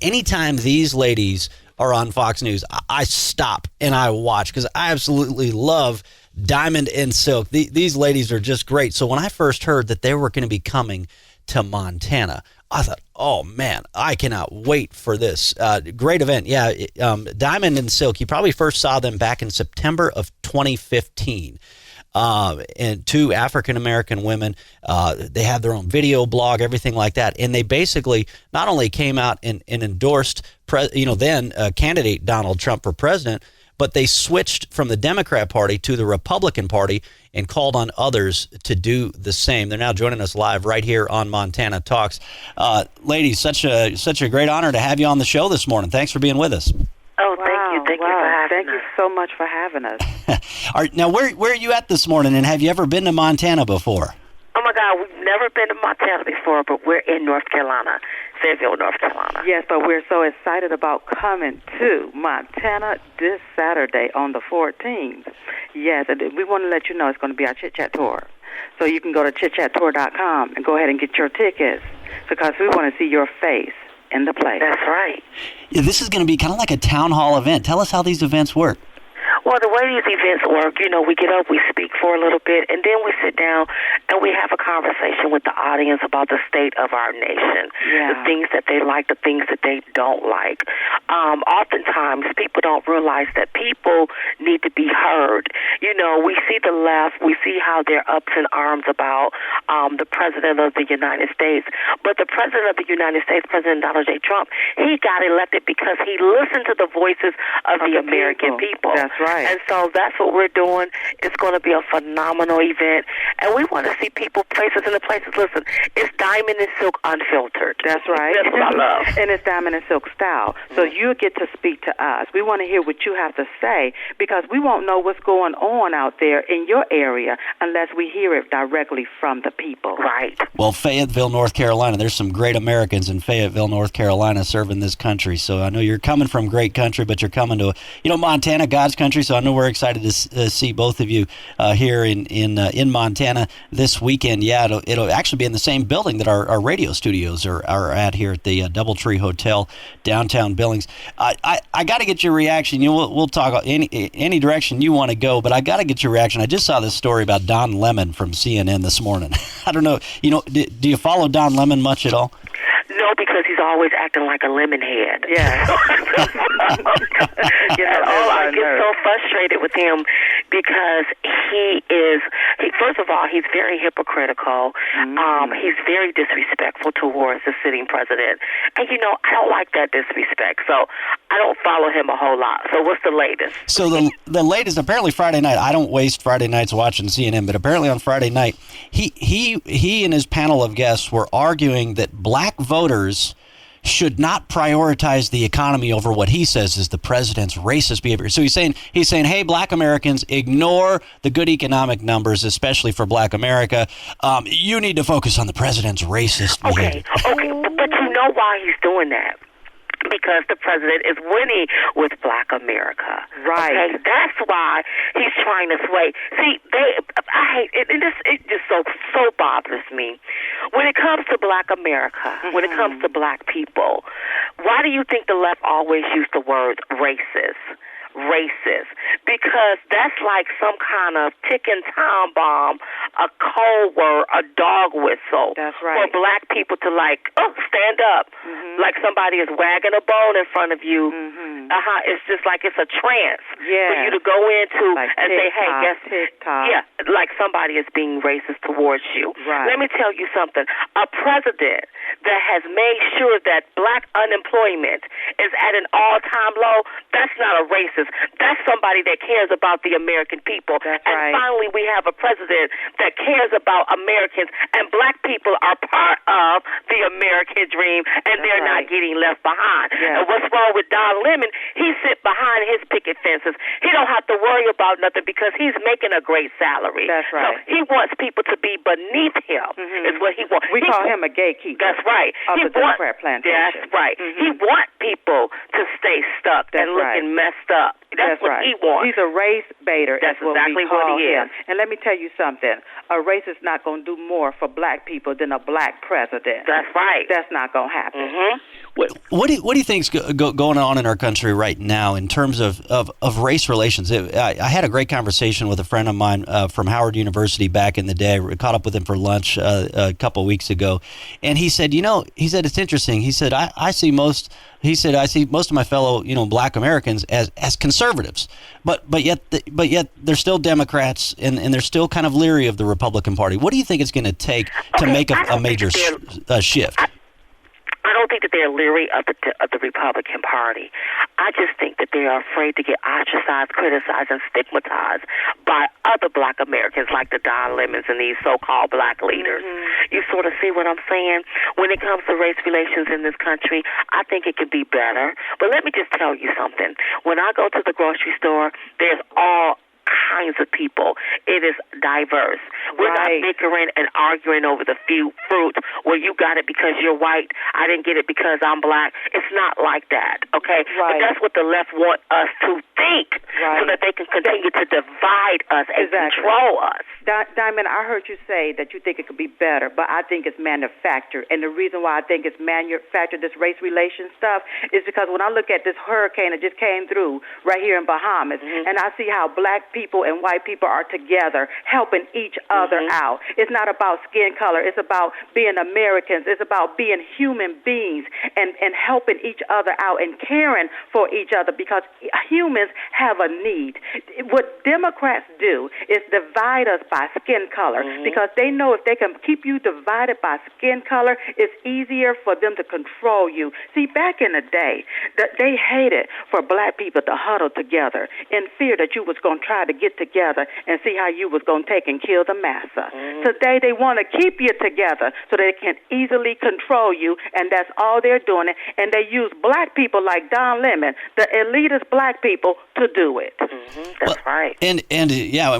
anytime these ladies are on Fox News, I stop and I watch because I absolutely love Diamond and Silk. These ladies are just great. So when I first heard that they were going to be coming to Montana, I thought, oh, man, I cannot wait for this. Great event. Yeah, Diamond and Silk, you probably first saw them back in September of 2015. And two African-American women, they have their own video blog, everything like that. And they basically not only came out and endorsed, then candidate Donald Trump for president, but they switched from the Democrat Party to the Republican Party and called on others to do the same. They're now joining us live right here on Montana Talks. Ladies, such a great honor to have you on the show this morning. Thanks for being with us. Oh, thank you. Thank you for having us. Thank you so much for having us. All right, now, where are you at this morning, and have you ever been to Montana before? Oh, my God, we've never been to Montana before, but we're in North Carolina, Fayetteville, North Carolina. Yes, but we're so excited about coming to Montana this Saturday on the 14th. Yes, and we want to let you know it's going to be our Chit Chat Tour. So you can go to chitchattour.com and go ahead and get your tickets because we want to see your face in the place. That's right. Yeah, this is going to be kind of like a town hall event. Tell us how these events work. Well, the way these events work, we get up, we speak for a little bit, and then we sit down and we have a conversation with the audience about the state of our nation, the things that they like, the things that they don't like. Oftentimes, people don't realize that people need to be heard. We see the left, we see how they're ups in arms about the President of the United States, but the President of the United States, President Donald J. Trump, he got elected because he listened to the voices of the American people. That's right. And so that's what we're doing. It's going to be a phenomenal event. And we want to see people, faces in the places. Listen, it's Diamond and Silk unfiltered. That's right. That's what I love. And it's Diamond and Silk style. So you get to speak to us. We want to hear what you have to say because we won't know what's going on out there in your area unless we hear it directly from the people. Right. Well, Fayetteville, North Carolina, there's some great Americans in Fayetteville, North Carolina serving this country. So I know you're coming from great country, but you're coming to, Montana, God's country. So I know we're excited to see both of you here in Montana this weekend. Yeah, it'll actually be in the same building that our radio studios are at here at the DoubleTree Hotel, downtown Billings. I got to get your reaction. We'll talk any direction you want to go, but I got to get your reaction. I just saw this story about Don Lemon from CNN this morning. I don't know. Do you follow Don Lemon much at all? No, because he's always acting like a lemon head. Yeah. I get so frustrated with him because first of all, he's very hypocritical. He's very disrespectful towards the sitting president. And, I don't like that disrespect. So I don't follow him a whole lot. So what's the latest? So the latest, apparently Friday night, I don't waste Friday nights watching CNN, but apparently on Friday night, he and his panel of guests were arguing that black voters should not prioritize the economy over what he says is the president's racist behavior. So he's saying, hey, black Americans, ignore the good economic numbers, especially for black America. You need to focus on the president's racist behavior. Okay, but you know why he's doing that? Because the president is winning with black America. Right. Okay? That's why he's trying to sway. See, I hate it. It just so bothers me. When it comes to black America, when it comes to black people, why do you think the left always use the word racist? Because that's like some kind of ticking time bomb, a code word, a dog whistle. That's right. For black people to stand up, like somebody is wagging a bone in front of you. It's just like it's a trance for you to go into like and say, hey, guess TikTok. Yeah, like somebody is being racist towards you. Right. Let me tell you something. A president that has made sure that black unemployment is at an all-time low, that's not a racist. That's somebody that cares about the American people. That's and right. finally, we have a president that cares about Americans, and black people are part of the American dream, and they're not getting left behind. Yeah. And what's wrong with Don Lemon? He sit behind his picket fences. He don't have to worry about nothing because he's making a great salary. That's right. So he wants people to be beneath him is what he wants. We call him a gatekeeper. That's right. Of the Democrat plantation. That's right. He wants people to stay stuck and looking messed up. That's what right. he wants. He's a race baiter. That's exactly what he is. is. And let me tell you something. A race is not going to do more for black people than a black president. That's right. That's not going to happen. Mm-hmm. What do you think's going on in our country right now in terms of race relations? I had a great conversation with a friend of mine from Howard University back in the day. I caught up with him for lunch a couple of weeks ago, and he said, it's interesting. He said, I see most of my fellow, black Americans as conservatives, but yet they're still Democrats and they're still kind of leery of the Republican Party. What do you think it's going to take to make a major shift? I don't think that they're leery of the Republican Party. I just think that they are afraid to get ostracized, criticized, and stigmatized by other black Americans like the Don Lemons and these so-called black leaders. Mm-hmm. You sort of see what I'm saying? When it comes to race relations in this country, I think it could be better. But let me just tell you something. When I go to the grocery store, there's all kinds of people. It is diverse. We're not bickering and arguing over the fruit where you got it because you're white, I didn't get it because I'm black. It's not like that, okay? Right. But that's what the left want us to think so that they can continue to divide us and control us. Diamond, I heard you say that you think it could be better, but I think it's manufactured. And the reason why I think it's manufactured, this race relations stuff, is because when I look at this hurricane that just came through right here in Bahamas, and I see how black people and white people are together helping each other out. It's not about skin color. It's about being Americans. It's about being human beings and helping each other out and caring for each other because humans have a need. What Democrats do is divide us by skin color because they know if they can keep you divided by skin color, it's easier for them to control you. See, back in the day, they hated for black people to huddle together in fear that you was going to try to get together and see how you was going to take and kill the massa. Today, they want to keep you together so they can easily control you, and that's all they're doing. And they use black people like Don Lemon, the elitist black people, to do it. That's right. And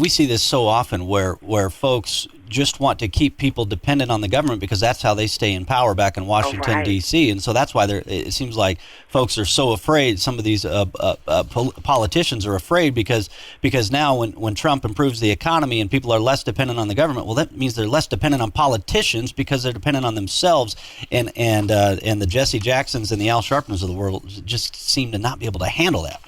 we see this so often where folks just want to keep people dependent on the government because that's how they stay in power back in Washington, D.C. And so that's why it seems like folks are so afraid. Some of these politicians are afraid because now when Trump improves the economy and people are less dependent on the government, well, that means they're less dependent on politicians because they're dependent on themselves. And the Jesse Jacksons and the Al Sharptons of the world just seem to not be able to handle that.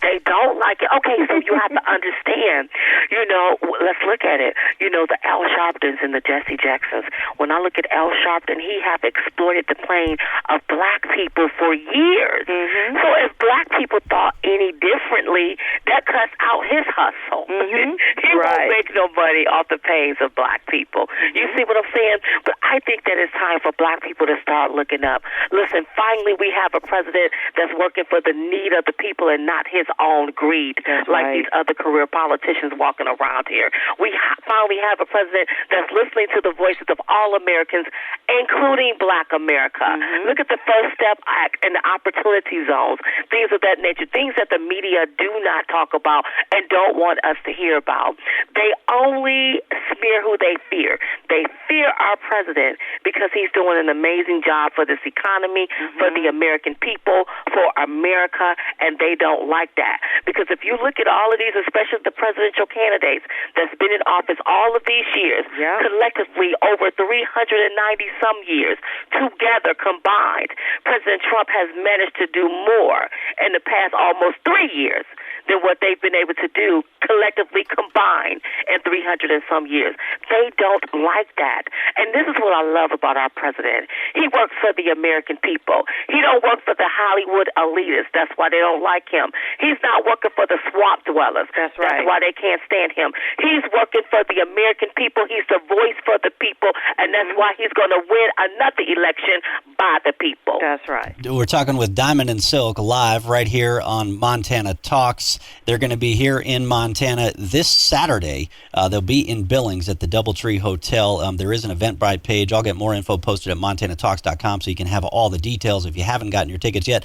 They don't like it. Okay, so you have to understand, let's look at it. The Al Sharptons and the Jesse Jacksons. When I look at Al Sharpton, he have exploited the pain of black people for years. So if black people thought any differently, that cuts out his hustle. He won't make no money off the pains of black people. You see what I'm saying? But I think that it's time for black people to start looking up. Listen, finally we have a president that's working for the need of the people and not his own greed, these other career politicians walking around here. We finally have a president that's listening to the voices of all Americans, including black America. Look at the First Step Act and the opportunity zones, things of that nature, things that the media do not talk about and don't want us to hear about. They only smear who they fear. They fear our president because he's doing an amazing job for this economy, for the American people, for America, and they don't like that. Because if you look at all of these, especially the presidential candidates that's been in office all of these years, collectively over 390-some years, together combined, President Trump has managed to do more in the past almost 3 years than what they've been able to do collectively combined in 300 and some years. They don't like that. And this is what I love about our president. He works for the American people. He don't work for the Hollywood elitists. That's why they don't like him. He's not working for the swamp dwellers. That's why they can't stand him. He's working for the American people. He's the voice for the people, and that's why he's going to win another election by the people. That's right. We're talking with Diamond and Silk live right here on Montana Talks. They're going to be here in Montana this Saturday. They'll be in Billings at the Doubletree Hotel. There is an Eventbrite page. I'll get more info posted at montanatalks.com so you can have all the details if you haven't gotten your tickets yet.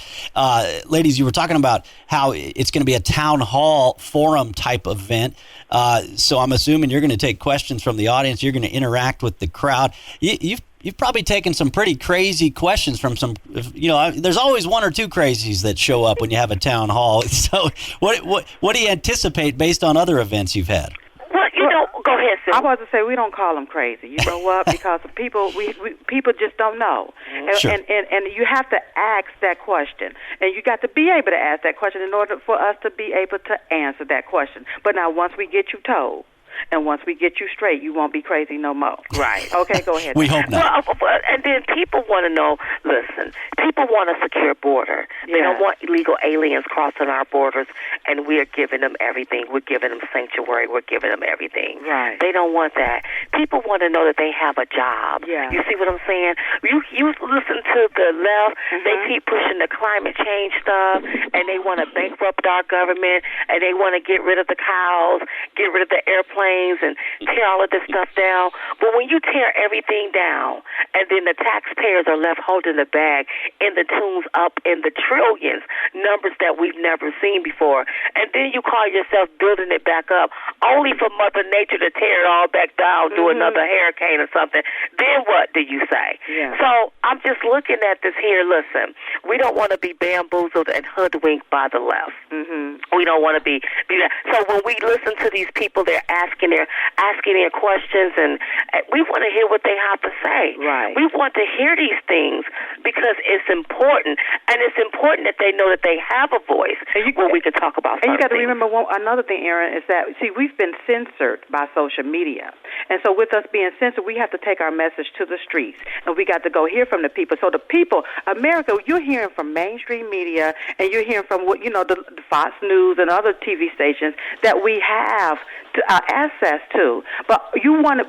Ladies, you were talking about how it's going to be a town hall forum type event. So I'm assuming you're going to take questions from the audience. You're going to interact with the crowd. You've you've probably taken some pretty crazy questions from some, there's always one or two crazies that show up when you have a town hall. So what do you anticipate based on other events you've had? Well, go ahead, Sue. I was to say we don't call them crazy. You know what? Because people just don't know, Sure. and you have to ask that question, and you got to be able to ask that question in order for us to be able to answer that question. But now, once we get you told, and once we get you straight, you won't be crazy no more. Right. Okay, go ahead. We hope not. Well, and then people want to know, listen, people want a secure border. They don't want illegal aliens crossing our borders, and we're giving them everything. We're giving them sanctuary. We're giving them everything. Right. They don't want that. People want to know that they have a job. Yeah. You see what I'm saying? You listen to the left. They keep pushing the climate change stuff, and they want to bankrupt our government, and they want to get rid of the cows, get rid of the airplanes, and tear all of this stuff down. But when you tear everything down, and then the taxpayers are left holding the bag in the tunes up in the trillions, numbers that we've never seen before, and then you call yourself building it back up, only for Mother Nature to tear it all back down, do another hurricane or something, then what do you say? Yeah. So I'm just looking at this here. Listen, we don't want to be bamboozled and hoodwinked by the left. We don't want to be that. So when we listen to these people, they're asking their questions, and we want to hear what they have to say. Right. We want to hear these things because it's important, and it's important that they know that they have a voice when we can talk about And certain you got to things. remember another thing, Aaron, is that, see, we've been censored by social media. And so with us being censored, we have to take our message to the streets, and we got to go hear from the people. So the people, America, you're hearing from mainstream media, and you're hearing from the Fox News and other TV stations that we have access to. But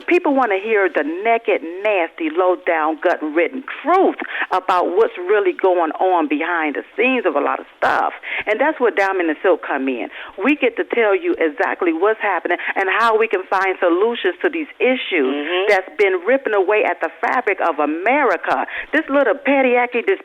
people want to hear the naked, nasty, low-down, gut-ridden truth about what's really going on behind the scenes of a lot of stuff. And that's where Diamond and Silk come in. We get to tell you exactly what's happening and how we can find solutions to these issues that's been ripping away at the fabric of America. This little this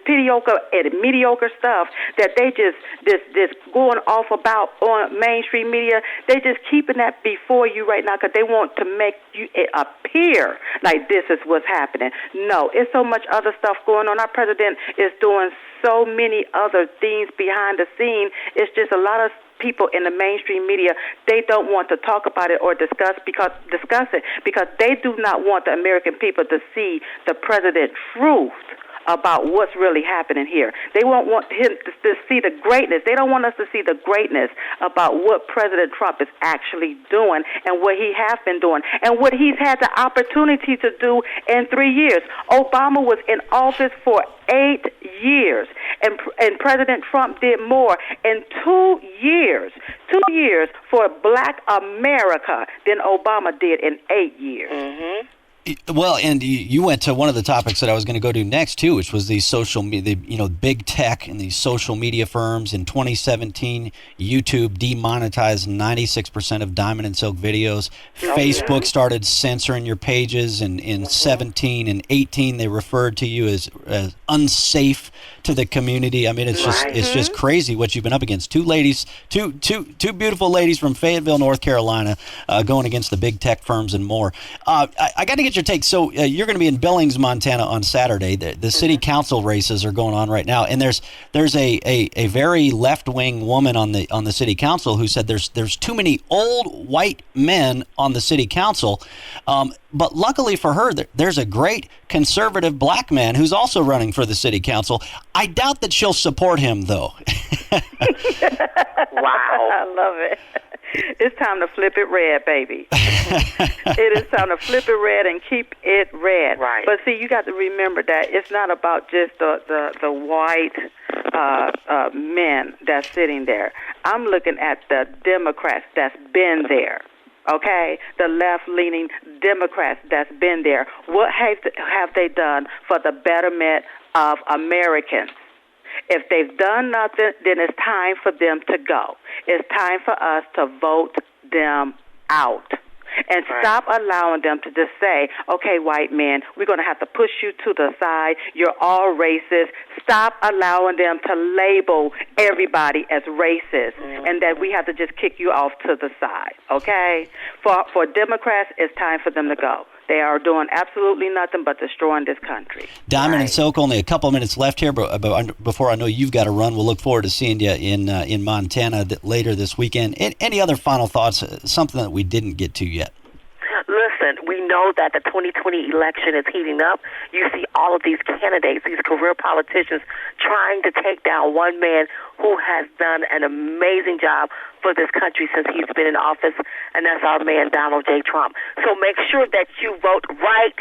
mediocre stuff that they just going off about on mainstream media, they just keeping that before you right now because they want to make it appear like this is what's happening. No, it's so much other stuff going on. Our president is doing so many other things behind the scene. It's just a lot of people in the mainstream media, they don't want to talk about it or discuss it because they do not want the American people to see the president's truth about what's really happening here. They won't want him to see the greatness. They don't want us to see the greatness about what President Trump is actually doing and what he has been doing and what he's had the opportunity to do in 3 years. Obama was in office for 8 years, and President Trump did more in 2 years. 2 years for Black America than Obama did in 8 years. Well, and you went to one of the topics that I was going to go to next too, which was these social media, big tech and these social media firms. In 2017, YouTube demonetized 96% of Diamond and Silk videos. Facebook started censoring your pages, and in 17 and 18, they referred to you as unsafe to the community. I mean, it's just crazy what you've been up against. Two beautiful ladies from Fayetteville, North Carolina, going against the big tech firms and more. I got to get your take. So you're going to be in Billings, Montana on Saturday. The city council races are going on right now, and there's a very left-wing woman on the city council who said there's too many old white men on the city council. But luckily for her, there's a great conservative black man who's also running for the city council. I doubt that she'll support him, though. Wow. I love it. It's time to flip it red, baby. It is time to flip it red and keep it red. Right. But see, you got to remember that it's not about just the white men that's sitting there. I'm looking at the Democrats that's been there. Okay, the left-leaning Democrats that's been there. What have they done for the betterment of Americans? If they've done nothing, then it's time for them to go. It's time for us to vote them out. And stop allowing them to just say, okay, white men, we're going to have to push you to the side. You're all racist. Stop allowing them to label everybody as racist and that we have to just kick you off to the side, okay? For Democrats, it's time for them to go. They are doing absolutely nothing but destroying this country. Diamond and Silk, only a couple of minutes left here, but before I know you've got to run, we'll look forward to seeing you in Montana later this weekend. Any other final thoughts, something that we didn't get to yet? Listen, we know that the 2020 election is heating up. You see all of these candidates, these career politicians, trying to take down one man who has done an amazing job for this country since he's been in office, and that's our man, Donald J. Trump. So make sure that you vote right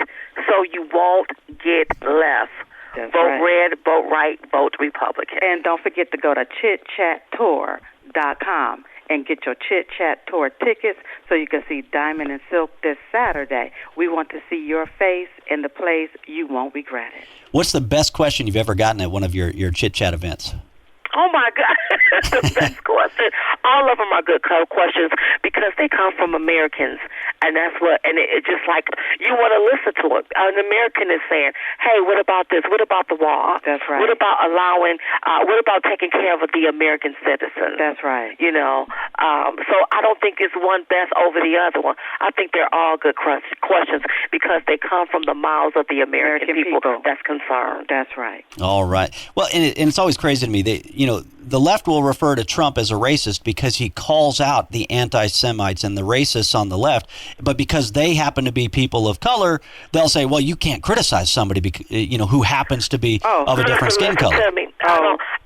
so you won't get left. That's vote right. red, vote right, vote Republican. And don't forget to go to chitchattour.com and get your Chit Chat Tour tickets so you can see Diamond and Silk this Saturday. We want to see your face in the place you won't regret it. What's the best question you've ever gotten at one of your Chit Chat events? Oh, my God. The best question. All of them are good questions because they come from Americans. And that's what, and it's just like you want to listen to it. An American is saying, hey, what about this? What about the wall? That's right. What about what about taking care of the American citizens? That's right. So I don't think it's one best over the other one. I think they're all good questions because they come from the mouths of the American people that's concerned. That's right. All right. Well, and it's always crazy to me. The left will refer to Trump as a racist because he calls out the anti-Semites and the racists on the left. But because they happen to be people of color, they'll say, well, you can't criticize somebody who happens to be of a different skin color.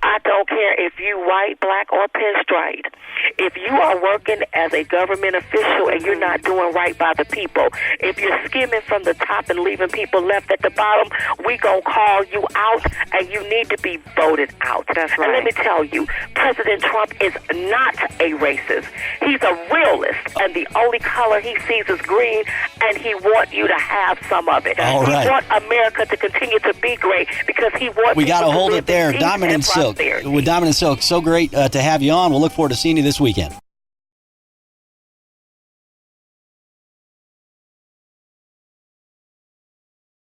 I don't care if you white, black, or pinstripe. If you are working as a government official and you're not doing right by the people, if you're skimming from the top and leaving people left at the bottom, we gonna call you out and you need to be voted out. That's right. And let me tell you, President Trump is not a racist. He's a realist, and the only color he sees is green, and he wants you to have some of it. All right. He wants America to continue to be great because he wants We got to people hold live it there. in peace Diamond and Silk. prosperity. With Diamond and Silk, so great to have you on. We'll look forward to seeing you this weekend.